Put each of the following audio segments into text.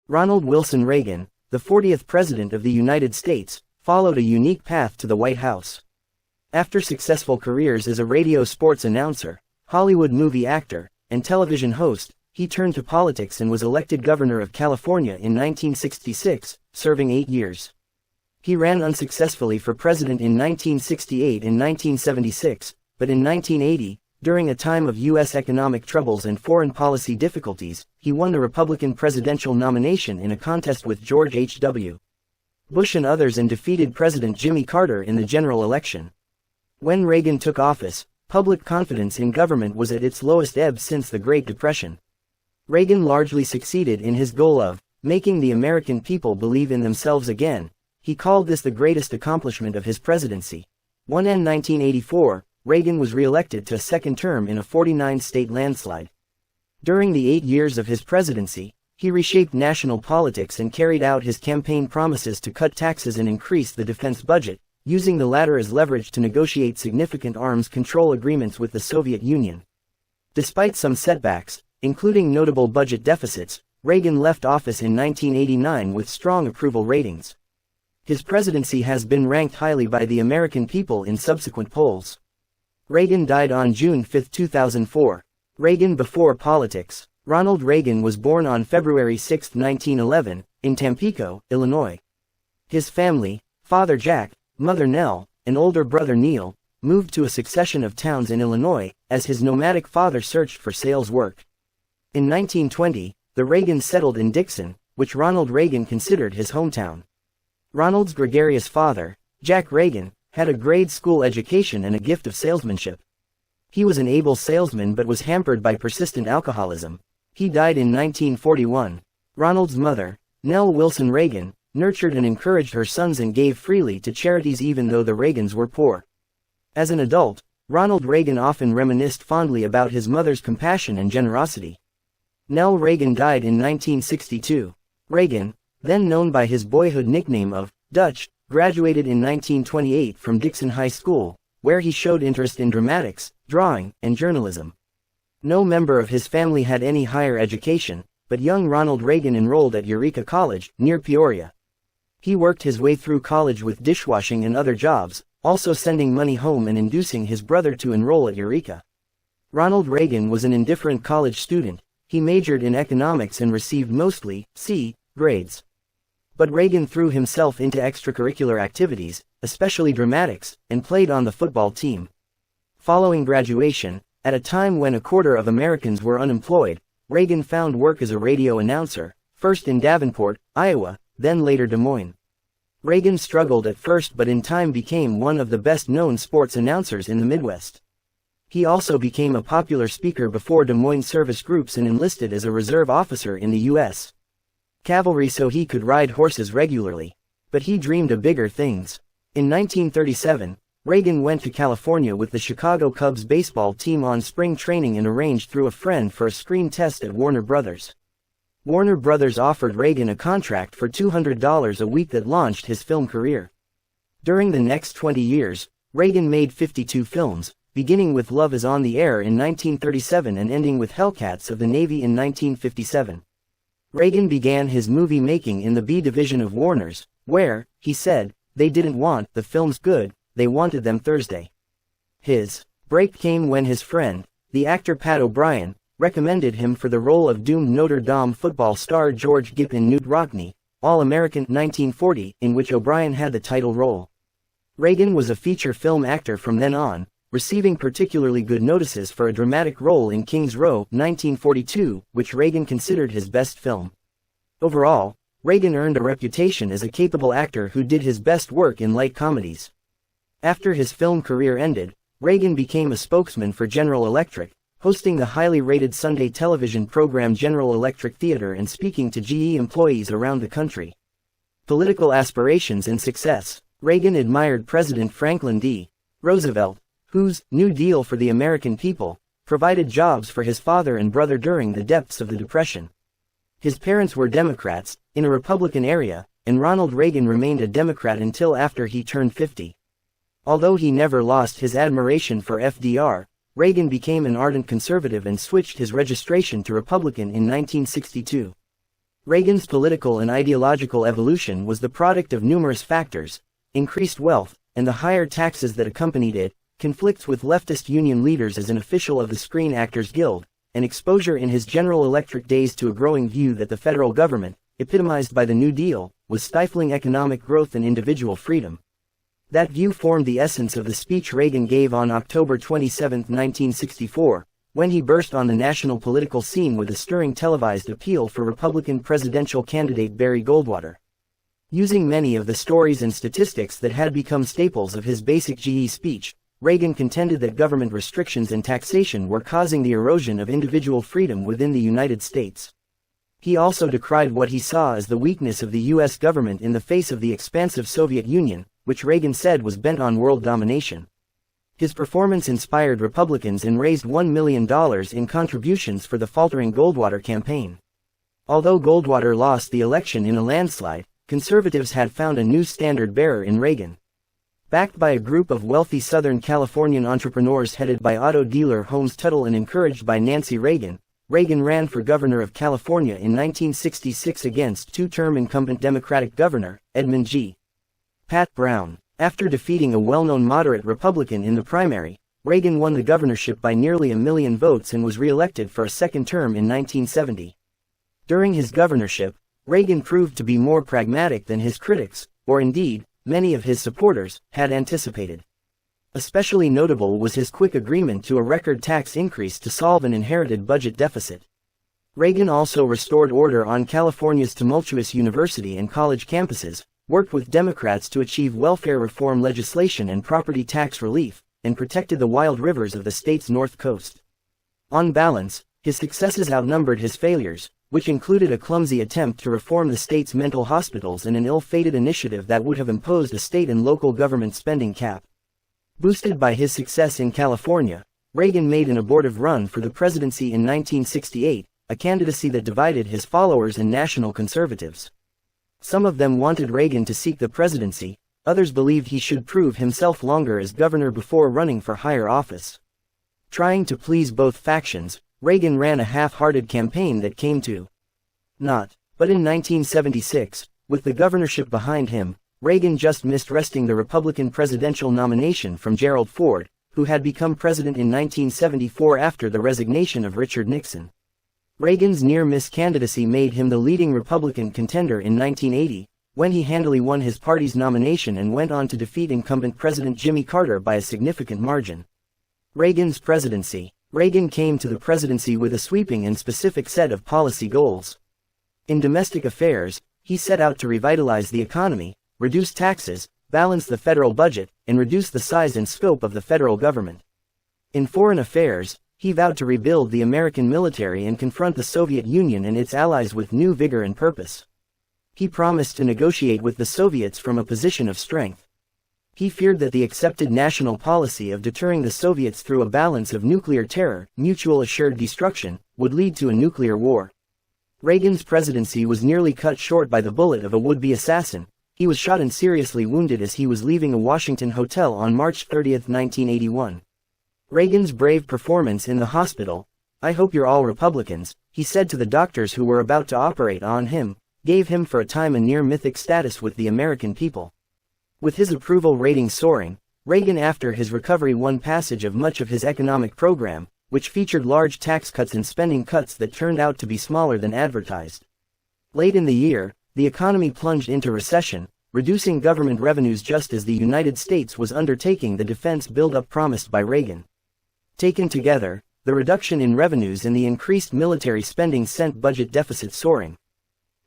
Ronald Wilson Reagan, the 40th President of the United States, followed a unique path to the White House. After successful careers as a radio sports announcer, Hollywood movie actor, and television host, he turned to politics and was elected governor of California in 1966, serving 8 years. He ran unsuccessfully for president in 1968 and 1976, but in 1980, during a time of U.S. economic troubles and foreign policy difficulties, he won the Republican presidential nomination in a contest with George H.W. Bush and others and defeated President Jimmy Carter in the general election. When Reagan took office, public confidence in government was at its lowest ebb since the Great Depression. Reagan largely succeeded in his goal of making the American people believe in themselves again. He called this the greatest accomplishment of his presidency. 1984, Reagan was reelected to a second term in a 49-state landslide. During the 8 years of his presidency, he reshaped national politics and carried out his campaign promises to cut taxes and increase the defense budget, using the latter as leverage to negotiate significant arms control agreements with the Soviet Union. Despite some setbacks, including notable budget deficits, Reagan left office in 1989 with strong approval ratings. His presidency has been ranked highly by the American people in subsequent polls. Reagan died on June 5, 2004. Reagan before politics. Ronald Reagan was born on February 6, 1911, in Tampico, Illinois. His family, father Jack, mother Nell, and older brother Neil, moved to a succession of towns in Illinois, as his nomadic father searched for sales work. In 1920, the Reagans settled in Dixon, which Ronald Reagan considered his hometown. Ronald's gregarious father, Jack Reagan, had a grade school education and a gift of salesmanship. He was an able salesman but was hampered by persistent alcoholism. He died in 1941. Ronald's mother, Nell Wilson Reagan, nurtured and encouraged her sons and gave freely to charities even though the Reagans were poor. As an adult, Ronald Reagan often reminisced fondly about his mother's compassion and generosity. Nell Reagan died in 1962. Reagan, then known by his boyhood nickname of Dutch, graduated in 1928 from Dixon High School, where he showed interest in dramatics, drawing, and journalism. No member of his family had any higher education, but young Ronald Reagan enrolled at Eureka College, near Peoria. He worked his way through college with dishwashing and other jobs, also sending money home and inducing his brother to enroll at Eureka. Ronald Reagan was an indifferent college student. He majored in economics and received mostly C grades. But Reagan threw himself into extracurricular activities, especially dramatics, and played on the football team. Following graduation, at a time when a quarter of Americans were unemployed, Reagan found work as a radio announcer, first in Davenport, Iowa, then later Des Moines. Reagan struggled at first but in time became one of the best-known sports announcers in the Midwest. He also became a popular speaker before Des Moines service groups and enlisted as a reserve officer in the U.S. cavalry so he could ride horses regularly. But he dreamed of bigger things. In 1937, Reagan went to California with the Chicago Cubs baseball team on spring training and arranged through a friend for a screen test at Warner Brothers. Warner Brothers offered Reagan a contract for $200 a week that launched his film career. During the next 20 years, Reagan made 52 films, beginning with Love Is on the Air in 1937 and ending with Hellcats of the Navy in 1957. Reagan began his movie making in the B division of Warner's, where, he said, they didn't want the films good, they wanted them Thursday. His break came when his friend, the actor Pat O'Brien, recommended him for the role of doomed Notre Dame football star George Gipp in Newt Rockne, All-American 1940, in which O'Brien had the title role. Reagan was a feature film actor from then on, receiving particularly good notices for a dramatic role in King's Row, 1942, which Reagan considered his best film. Overall, Reagan earned a reputation as a capable actor who did his best work in light comedies. After his film career ended, Reagan became a spokesman for General Electric, hosting the highly rated Sunday television program General Electric Theater and speaking to GE employees around the country. Political aspirations and success. Reagan admired President Franklin D. Roosevelt, whose New Deal for the American people provided jobs for his father and brother during the depths of the Depression. His parents were Democrats, in a Republican area, and Ronald Reagan remained a Democrat until after he turned 50. Although he never lost his admiration for FDR, Reagan became an ardent conservative and switched his registration to Republican in 1962. Reagan's political and ideological evolution was the product of numerous factors: increased wealth, and the higher taxes that accompanied it, conflicts with leftist union leaders as an official of the Screen Actors Guild, and exposure in his General Electric days to a growing view that the federal government, epitomized by the New Deal, was stifling economic growth and individual freedom. That view formed the essence of the speech Reagan gave on October 27, 1964, when he burst on the national political scene with a stirring televised appeal for Republican presidential candidate Barry Goldwater. Using many of the stories and statistics that had become staples of his basic GE speech, Reagan contended that government restrictions and taxation were causing the erosion of individual freedom within the United States. He also decried what he saw as the weakness of the U.S. government in the face of the expansive Soviet Union, which Reagan said was bent on world domination. His performance inspired Republicans and raised $1 million in contributions for the faltering Goldwater campaign. Although Goldwater lost the election in a landslide, conservatives had found a new standard-bearer in Reagan. Backed by a group of wealthy Southern Californian entrepreneurs headed by auto dealer Holmes Tuttle and encouraged by Nancy Reagan, Reagan ran for governor of California in 1966 against two-term incumbent Democratic Governor, Edmund G. Pat Brown. After defeating a well-known moderate Republican in the primary, Reagan won the governorship by nearly 1 million votes and was re-elected for a second term in 1970. During his governorship, Reagan proved to be more pragmatic than his critics, or indeed, many of his supporters, had anticipated. Especially notable was his quick agreement to a record tax increase to solve an inherited budget deficit. Reagan also restored order on California's tumultuous university and college campuses, worked with Democrats to achieve welfare reform legislation and property tax relief, and protected the wild rivers of the state's north coast. On balance, his successes outnumbered his failures, which included a clumsy attempt to reform the state's mental hospitals and an ill-fated initiative that would have imposed a state and local government spending cap. Boosted by his success in California, Reagan made an abortive run for the presidency in 1968, a candidacy that divided his followers and national conservatives. Some of them wanted Reagan to seek the presidency, others believed he should prove himself longer as governor before running for higher office. Trying to please both factions, Reagan ran a half-hearted campaign that came to naught. But in 1976, with the governorship behind him, Reagan just missed wresting the Republican presidential nomination from Gerald Ford, who had become president in 1974 after the resignation of Richard Nixon. Reagan's near-miss candidacy made him the leading Republican contender in 1980, when he handily won his party's nomination and went on to defeat incumbent President Jimmy Carter by a significant margin. Reagan's presidency. Reagan came to the presidency with a sweeping and specific set of policy goals. In domestic affairs, he set out to revitalize the economy, reduce taxes, balance the federal budget, and reduce the size and scope of the federal government. In foreign affairs, he vowed to rebuild the American military and confront the Soviet Union and its allies with new vigor and purpose. He promised to negotiate with the Soviets from a position of strength. He feared that the accepted national policy of deterring the Soviets through a balance of nuclear terror, mutual assured destruction, would lead to a nuclear war. Reagan's presidency was nearly cut short by the bullet of a would-be assassin. He was shot and seriously wounded as he was leaving a Washington hotel on March 30, 1981. Reagan's brave performance in the hospital, "I hope you're all Republicans," he said to the doctors who were about to operate on him, gave him for a time a near-mythic status with the American people. With his approval rating soaring, Reagan after his recovery won passage of much of his economic program, which featured large tax cuts and spending cuts that turned out to be smaller than advertised. Late in the year, the economy plunged into recession, reducing government revenues just as the United States was undertaking the defense buildup promised by Reagan. Taken together, the reduction in revenues and the increased military spending sent budget deficits soaring.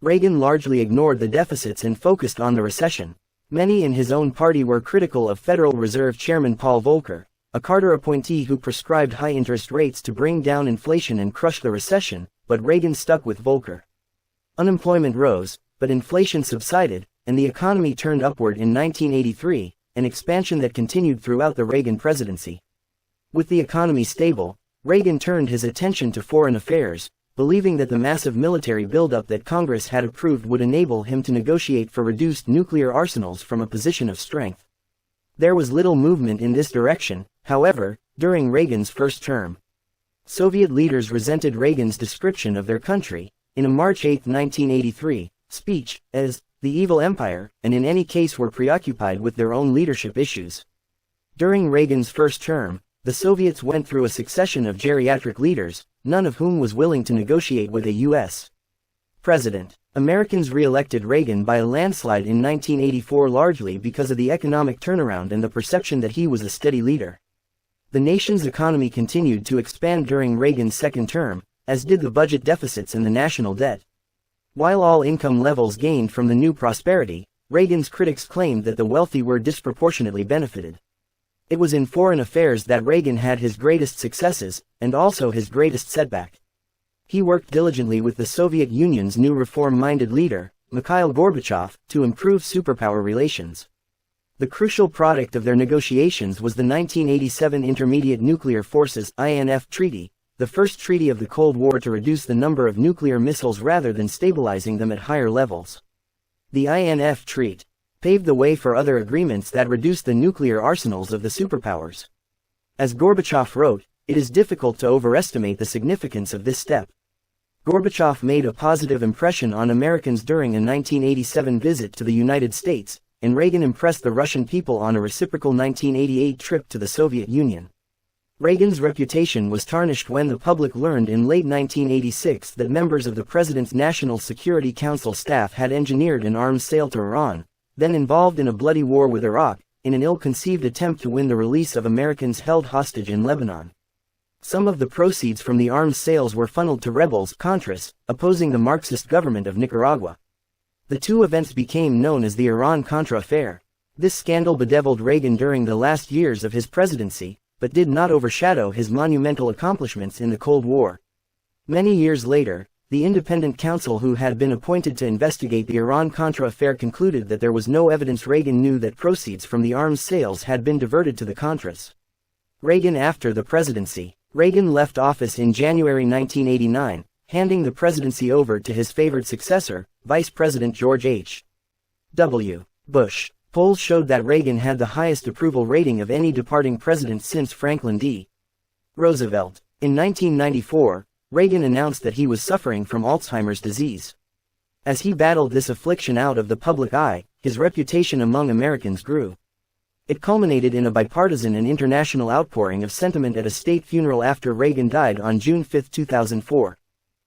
Reagan largely ignored the deficits and focused on the recession. Many in his own party were critical of Federal Reserve Chairman Paul Volcker, a Carter appointee who prescribed high interest rates to bring down inflation and crush the recession, but Reagan stuck with Volcker. Unemployment rose, but inflation subsided, and the economy turned upward in 1983, an expansion that continued throughout the Reagan presidency. With the economy stable, Reagan turned his attention to foreign affairs, believing that the massive military buildup that Congress had approved would enable him to negotiate for reduced nuclear arsenals from a position of strength. There was little movement in this direction, however, during Reagan's first term. Soviet leaders resented Reagan's description of their country, in a March 8, 1983, speech, as the evil empire, and in any case were preoccupied with their own leadership issues. During Reagan's first term, the Soviets went through a succession of geriatric leaders, none of whom was willing to negotiate with a U.S. president. Americans re-elected Reagan by a landslide in 1984 largely because of the economic turnaround and the perception that he was a steady leader. The nation's economy continued to expand during Reagan's second term, as did the budget deficits and the national debt. While all income levels gained from the new prosperity, Reagan's critics claimed that the wealthy were disproportionately benefited. It was in foreign affairs that Reagan had his greatest successes, and also his greatest setback. He worked diligently with the Soviet Union's new reform-minded leader, Mikhail Gorbachev, to improve superpower relations. The crucial product of their negotiations was the 1987 Intermediate Nuclear Forces (INF) Treaty, the first treaty of the Cold War to reduce the number of nuclear missiles rather than stabilizing them at higher levels. The INF Treaty paved the way for other agreements that reduced the nuclear arsenals of the superpowers. As Gorbachev wrote, it is difficult to overestimate the significance of this step. Gorbachev made a positive impression on Americans during a 1987 visit to the United States, and Reagan impressed the Russian people on a reciprocal 1988 trip to the Soviet Union. Reagan's reputation was tarnished when the public learned in late 1986 that members of the President's National Security Council staff had engineered an arms sale to Iran, then involved in a bloody war with Iraq, in an ill-conceived attempt to win the release of Americans held hostage in Lebanon. Some of the proceeds from the arms sales were funneled to rebels, Contras, opposing the Marxist government of Nicaragua. The two events became known as the Iran-Contra affair. This scandal bedeviled Reagan during the last years of his presidency, but did not overshadow his monumental accomplishments in the Cold War. Many years later, the independent counsel who had been appointed to investigate the Iran-Contra affair concluded that there was no evidence Reagan knew that proceeds from the arms sales had been diverted to the Contras. Reagan after the presidency. Reagan left office in January 1989, handing the presidency over to his favored successor, Vice President George H.W. Bush. Polls showed that Reagan had the highest approval rating of any departing president since Franklin D. Roosevelt. In 1994, Reagan announced that he was suffering from Alzheimer's disease. As he battled this affliction out of the public eye, his reputation among Americans grew. It culminated in a bipartisan and international outpouring of sentiment at a state funeral after Reagan died on June 5, 2004.